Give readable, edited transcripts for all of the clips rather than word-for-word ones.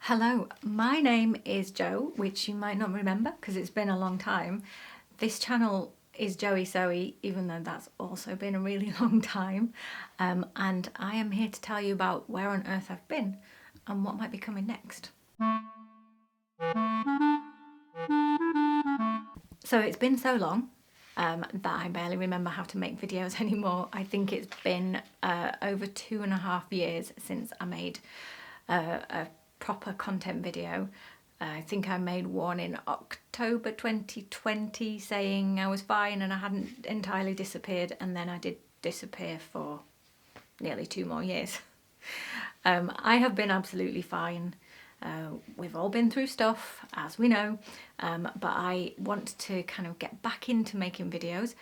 Hello, my name is Jo, which you might not remember because it's been a long time. This channel is Joey Sewy, even though that's also been a really long time. And I am here to tell you about where on earth I've been and what might be coming next. So it's been so long that I barely remember how to make videos anymore. I think it's been over 2.5 years since I made a proper content video. I think I made one in October 2020 saying I was fine and I hadn't entirely disappeared, and then I did disappear for nearly 2 more years. I have been absolutely fine. We've all been through stuff, as we know, but I want to kind of get back into making videos.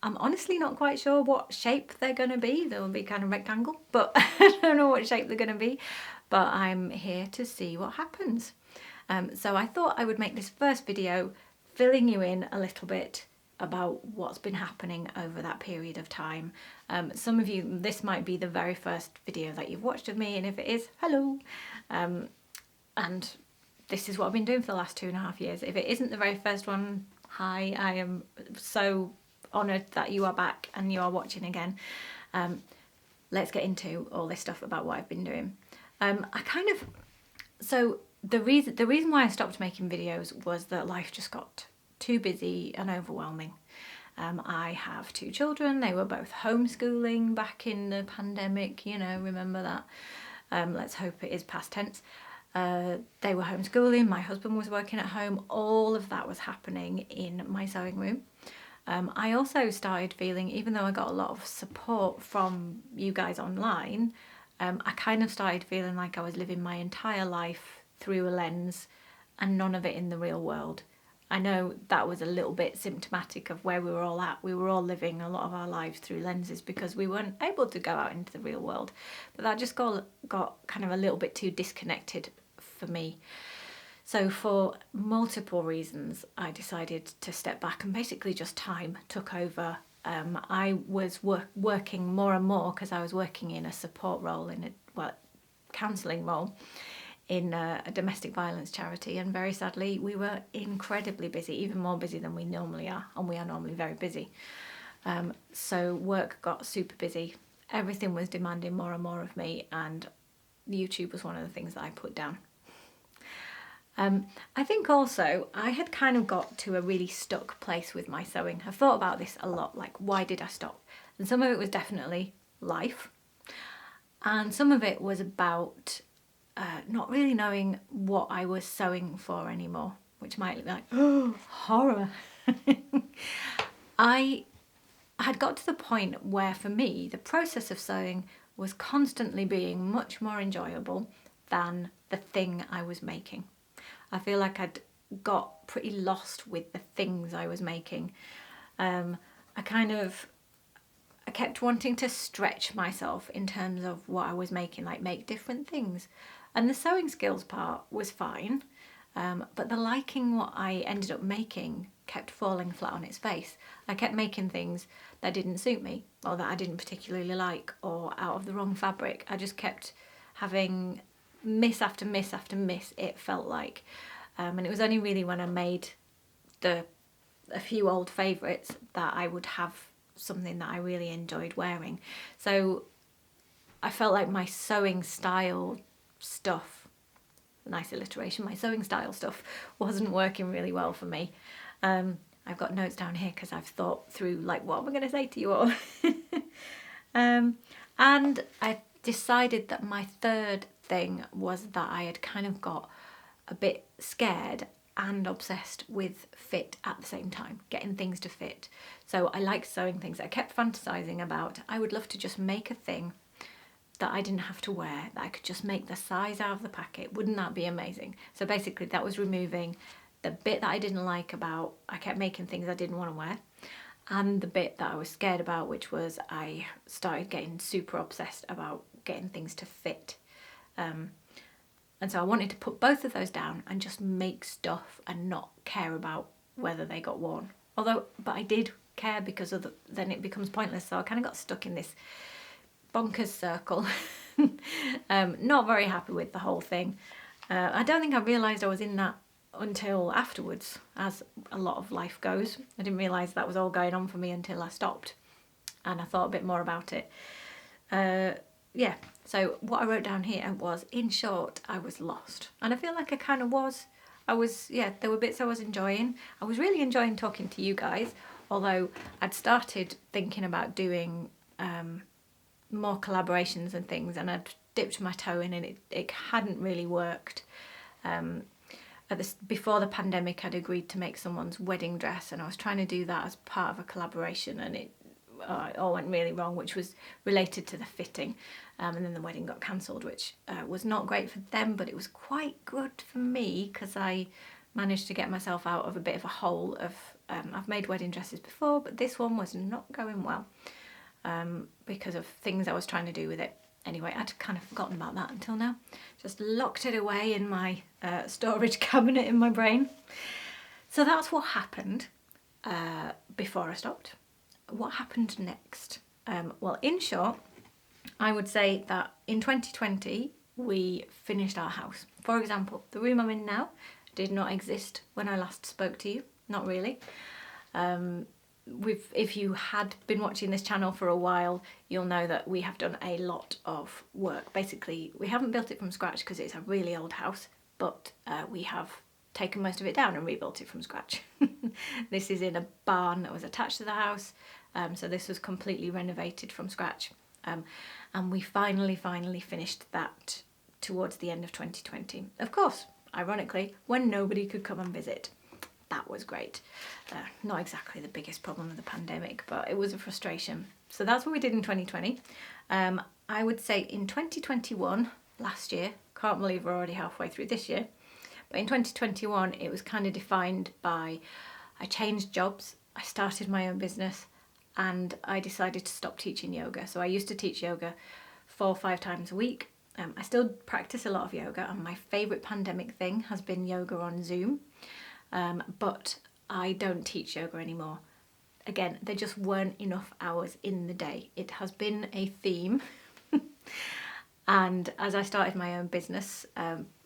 I'm honestly not quite sure what shape they're going to be. They'll be kind of rectangle, but I don't know what shape they're going to be. But I'm here to see what happens. So I thought I would make this first video filling you in a little bit about what's been happening over that period of time. Some of you, this might be the very first video that you've watched of me, and if it is, hello. And this is what I've been doing for the last 2.5 years. If it isn't the very first one, hi, I am so honoured that you are back and you are watching again. Let's get into all this stuff about what I've been doing. So the reason why I stopped making videos was that life just got too busy and overwhelming. I have 2 children. They were both homeschooling back in the pandemic, you know, remember that. Let's hope it is past tense. They were homeschooling, my husband was working at home, all of that was happening in my sewing room. I also started feeling, even though I got a lot of support from you guys online, I kind of started feeling like I was living my entire life through a lens and none of it in the real world. I know that was a little bit symptomatic of where we were all at. We were all living a lot of our lives through lenses because we weren't able to go out into the real world. But that just got kind of a little bit too disconnected for me. So for multiple reasons, I decided to step back, and basically just time took over. I was working more and more because I was working in a support role, in a counselling role in a domestic violence charity, and very sadly we were incredibly busy, even more busy than we normally are, and we are normally very busy. So work got super busy, everything was demanding more and more of me, and YouTube was one of the things that I put down. I think also I had kind of got to a really stuck place with my sewing. I've thought about this a lot, like why did I stop? And some of it was definitely life, and some of it was about not really knowing what I was sewing for anymore, which might look like, oh, horror. I had got to the point where for me the process of sewing was constantly being much more enjoyable than the thing I was making. I feel like I'd got pretty lost with the things I was making. I kept wanting to stretch myself in terms of what I was making, like make different things. And the sewing skills part was fine, but the liking what I ended up making kept falling flat on its face. I kept making things that didn't suit me, or that I didn't particularly like, or out of the wrong fabric. I just kept having miss after miss after miss, it felt like. And it was only really when I made a few old favourites that I would have something that I really enjoyed wearing. So I felt like my sewing style stuff, nice alliteration, my sewing style stuff wasn't working really well for me. I've got notes down here because I've thought through like what am I going to say to you all. And I decided that my third thing was that I had kind of got a bit scared and obsessed with fit at the same time, getting things to fit. So I liked sewing things. I kept fantasizing about, I would love to just make a thing that I didn't have to wear, that I could just make the size out of the packet. Wouldn't that be amazing? So basically that was removing the bit that I didn't like about, I kept making things I didn't want to wear, and the bit that I was scared about, which was I started getting super obsessed about getting things to fit. And so I wanted to put both of those down and just make stuff and not care about whether they got worn. But I did care because then it becomes pointless. So I kind of got stuck in this bonkers circle. Not very happy with the whole thing. I don't think I realised I was in that until afterwards, as a lot of life goes. I didn't realise that was all going on for me until I stopped and I thought a bit more about it. Yeah, so what I wrote down here was, in short, I was lost. And I feel like I kind of was. There were bits I was enjoying. I was really enjoying talking to you guys, although I'd started thinking about doing more collaborations and things, and I'd dipped my toe in and it hadn't really worked. Before the pandemic, I'd agreed to make someone's wedding dress, and I was trying to do that as part of a collaboration, and it all went really wrong, which was related to the fitting, and then the wedding got cancelled, which was not great for them, but it was quite good for me because I managed to get myself out of a bit of a hole of I've made wedding dresses before, but this one was not going well because of things I was trying to do with it. Anyway, I'd kind of forgotten about that until now. Just locked it away in my storage cabinet in my brain. So that's what happened before I stopped. What happened next? Well, in short, I would say that in 2020, we finished our house. For example, the room I'm in now did not exist when I last spoke to you. Not really. If you had been watching this channel for a while, you'll know that we have done a lot of work. Basically, we haven't built it from scratch because it's a really old house, but we have taken most of it down and rebuilt it from scratch. This is in a barn that was attached to the house, so this was completely renovated from scratch. And we finally finished that towards the end of 2020. Of course, ironically, when nobody could come and visit. That was great. Not exactly the biggest problem of the pandemic, but it was a frustration. So that's what we did in 2020. I would say in 2021, last year, can't believe we're already halfway through this year, but in 2021 it was kind of defined by, I changed jobs, I started my own business, and I decided to stop teaching yoga. So I used to teach yoga 4 or 5 times a week. I still practice a lot of yoga, and my favourite pandemic thing has been yoga on Zoom. But I don't teach yoga anymore. Again, there just weren't enough hours in the day. It has been a theme. And as I started my own business,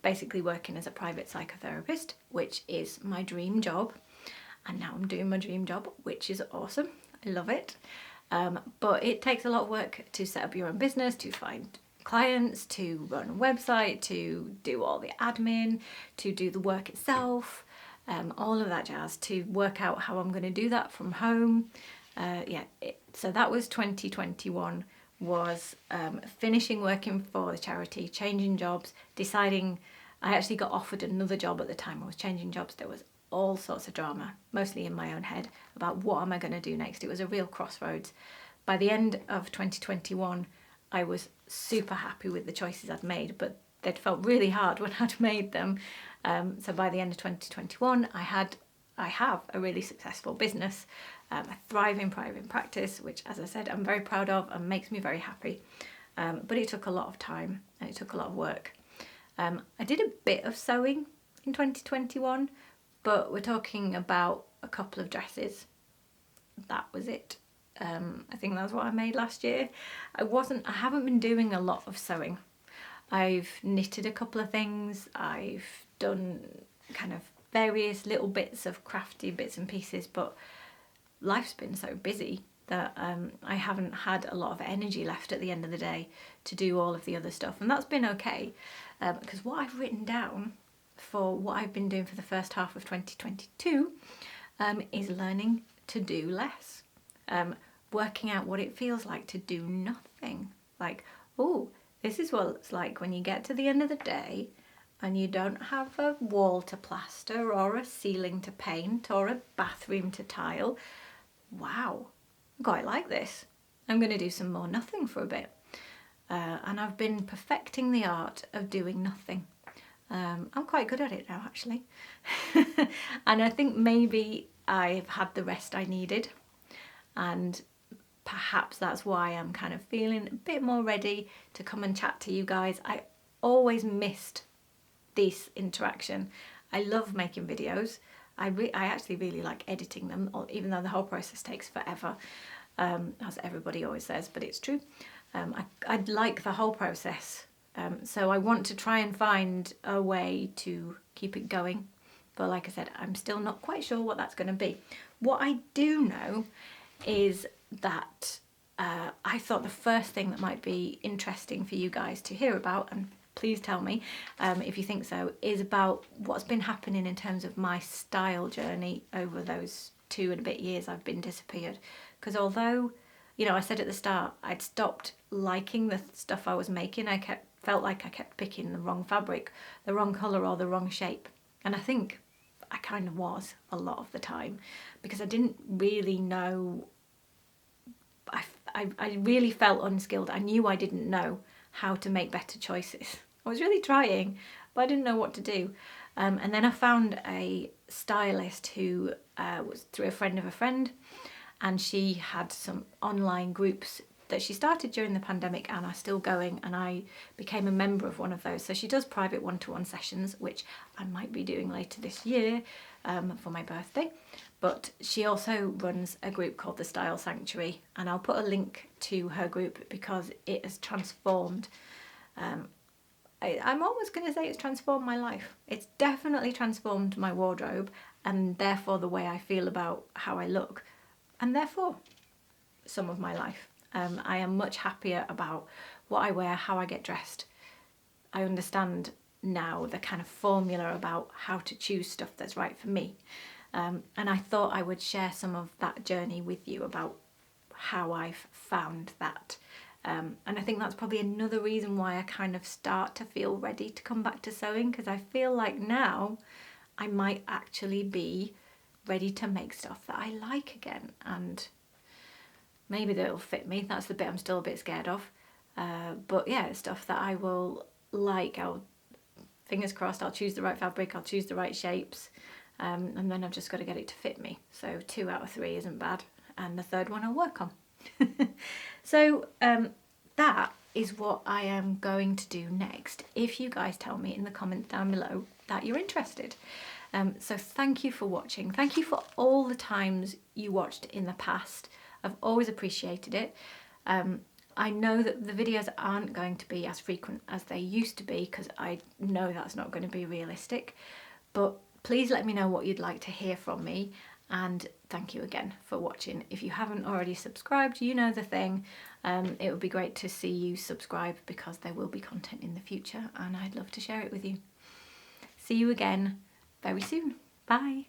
basically working as a private psychotherapist, which is my dream job, and now I'm doing my dream job, which is awesome. I love it. But it takes a lot of work to set up your own business, to find clients, to run a website, to do all the admin, to do the work itself. All of that jazz, to work out how I'm going to do that from home. So that was 2021, was finishing working for the charity, changing jobs, deciding. I actually got offered another job at the time. I was changing jobs. There was all sorts of drama, mostly in my own head, about what am I going to do next. It was a real crossroads. By the end of 2021, I was super happy with the choices I'd made, but they'd felt really hard when I'd made them. So by the end of 2021, I have a really successful business, a thriving private practice, which, as I said, I'm very proud of and makes me very happy. But it took a lot of time and it took a lot of work. I did a bit of sewing in 2021, but we're talking about a couple of dresses. That was it. I think that's what I made last year. I haven't been doing a lot of sewing. I've knitted a couple of things. I've done kind of various little bits of crafty bits and pieces, but life's been so busy that I haven't had a lot of energy left at the end of the day to do all of the other stuff, and that's been okay, because what I've written down for what I've been doing for the first half of 2022 is learning to do less, working out what it feels like to do nothing. Like, oh, this is what it's like when you get to the end of the day and you don't have a wall to plaster or a ceiling to paint or a bathroom to tile. Wow, I quite like this. I'm going to do some more nothing for a bit. And I've been perfecting the art of doing nothing. I'm quite good at it now, actually. And I think maybe I've had the rest I needed, and perhaps that's why I'm kind of feeling a bit more ready to come and chat to you guys. I always missed this interaction. I love making videos. I actually really like editing them, even though the whole process takes forever, as everybody always says, but it's true. I'd like the whole process So I want to try and find a way to keep it going. But like I said, I'm still not quite sure what that's going to be. What I do know is that I thought the first thing that might be interesting for you guys to hear about, and please tell me if you think so, is about what's been happening in terms of my style journey over those 2 and a bit years I've been disappeared. Because although, you know, I said at the start I'd stopped liking the stuff I was making, felt like I kept picking the wrong fabric, the wrong colour or the wrong shape. And I think I kind of was a lot of the time, because I didn't really know, I really felt unskilled. I knew I didn't know how to make better choices. I was really trying, but I didn't know what to do. And then I found a stylist who was through a friend of a friend, and she had some online groups that she started during the pandemic and are still going, and I became a member of one of those. So she does private one-to-one sessions, which I might be doing later this year for my birthday. But she also runs a group called the Style Sanctuary, and I'll put a link to her group because it has transformed. I'm almost going to say it's transformed my life. It's definitely transformed my wardrobe, and therefore the way I feel about how I look, and therefore some of my life. I am much happier about what I wear, how I get dressed. I understand now the kind of formula about how to choose stuff that's right for me. And I thought I would share some of that journey with you about how I've found that. And I think that's probably another reason why I kind of start to feel ready to come back to sewing, because I feel like now I might actually be ready to make stuff that I like again, and maybe that'll fit me. That's the bit I'm still a bit scared of. But yeah, stuff that I will like. Fingers crossed, I'll choose the right fabric, I'll choose the right shapes, and then I've just got to get it to fit me. So 2 out of 3 isn't bad, and the third one I'll work on. So that is what I am going to do next, if you guys tell me in the comments down below that you're interested. So thank you for watching. Thank you for all the times you watched in the past. I've always appreciated it. I know that the videos aren't going to be as frequent as they used to be, because I know that's not going to be realistic. But please let me know what you'd like to hear from me, and thank you again for watching. If you haven't already subscribed, you know the thing. It would be great to see you subscribe, because there will be content in the future and I'd love to share it with you. See you again very soon. Bye.